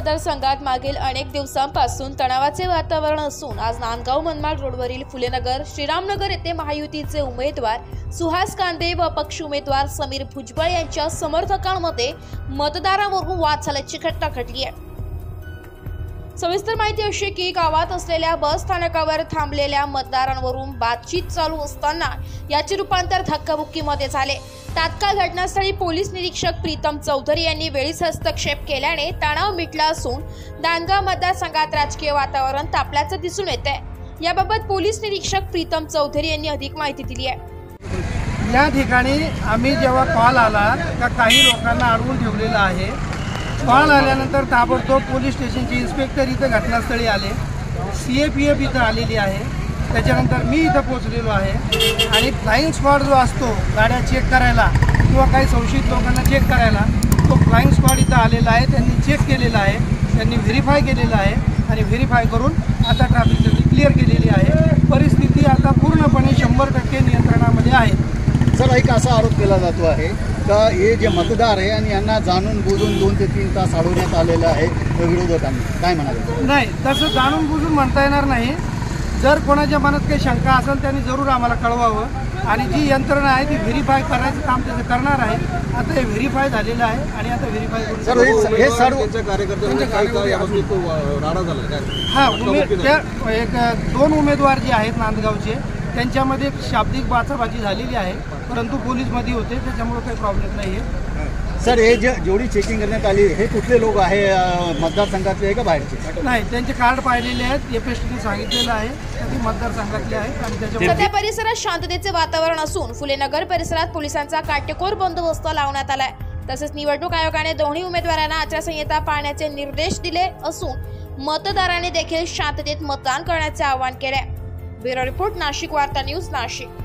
मतदारसंघात मागील अनेक दिवसांपासून तणावाचे वातावरण असून आज नांदगाव मनमाड रोडवरील फुलेनगर श्रीरामनगर येथे महायुतीचे उमेदवार सुहास कांदे व अपक्ष उमेदवार समीर भुजबळ यांच्या समर्थकांमध्ये मतदारांवरून वाद झाल्याची घटना घडली आहे। सविस्तर माहिती अशी की गावात असलेल्या बस स्थानकावर थांबलेल्या मतदारांवरून बातचीत चालू असताना याचे रूपांतर धक्काबुक्कीमध्ये झाले। तात्काळ घटनास्थळी पोलीस निरीक्षक प्रीतम चौधरी यांनी वेळीच हस्तक्षेप केल्याने तणाव मिटला असून नांदगाव मतदारसंघात राजकीय वातावरण तापल्याचं दिसून येते। याबाबत पोलीस निरीक्षक प्रीतम चौधरी यांनी अधिक माहिती दिली आहे। या ठिकाणी आम्ही जेव्हा कॉल आला का काही लोकांना अडवून ठेवलेलं आहे, कॉल आल्यानंतर ताबडतोब पोलीस स्टेशनचे इन्स्पेक्टर इथं घटनास्थळी आले, CAPF इथं आलेली आहे, त्याच्यानंतर मी इथं पोहोचलेलो आहे आणि फ्लाइंग स्क्वॉड जो असतो गाड्या चेक करायला किंवा काही संशयित लोकांना चेक करायला, तो फ्लाइंग स्क्वॉड इथं आलेला आहे। त्यांनी चेक केलेला आहे, त्यांनी व्हेरीफाय केलेलं आहे आणि व्हेरीफाय करून आता ट्रॅफिक गर्दी क्लिअर केलेली आहे। परिस्थिती आता पूर्णपणे 100% नियंत्रणामध्ये आहे। सर, एक असा आरोप केला जातो आहे का हे जे मतदार आहे आणि यांना जाणून बुजून 2 ते 3 तास अडवण्यात आलेलं आहे विरोधकांनी, काय म्हणाले? नाही, तसं जाणून बुजून म्हणता येणार नाही। जर कोणाच्या मनात काही शंका असेल त्यांनी जरूर आम्हाला कळवावं आणि जी यंत्रणा आहे ती व्हेरीफाय करायचं काम त्याचं करणार आहे। आता हे व्हेरीफाय झालेलं आहे आणि आता व्हेरीफाय करून हे सर्व एक 2 उमेदवार जे आहेत नांदगावचे त्यांच्यामध्ये शाब्दिक बाचाबाची झालेली आहे, परंतु पोलीसमध्ये होते त्याच्यामुळे काही प्रॉब्लेम नाही आहे। सर, हे जेवढी चेकिंग करण्यात आली हे कुठले लोक आहे, मतदारसंघातले आहे का बाहेरचे? नाही, त्यांचे कार्ड पाहिलेले आहेत, FSTने सांगितलेलं आहे ते मतदारसंघातले आहेत आणि त्याच्या सध्या परिसरात शांततेचे वातावरण असून फुलेनगर परिसरात पोलिसांचा काटेकोर बंदोबस्त लावण्यात आलाय। तसेच निवडणूक आयोगाने दोन्ही उमेदवारांना आचारसंहिता पाळण्याचे निर्देश दिले असून मतदारांनी देखील शांततेत मतदान करण्याचे आवाहन केले। ब्युरो रिपोर्ट, नाशिक वार्ता न्यूज, नाशिक।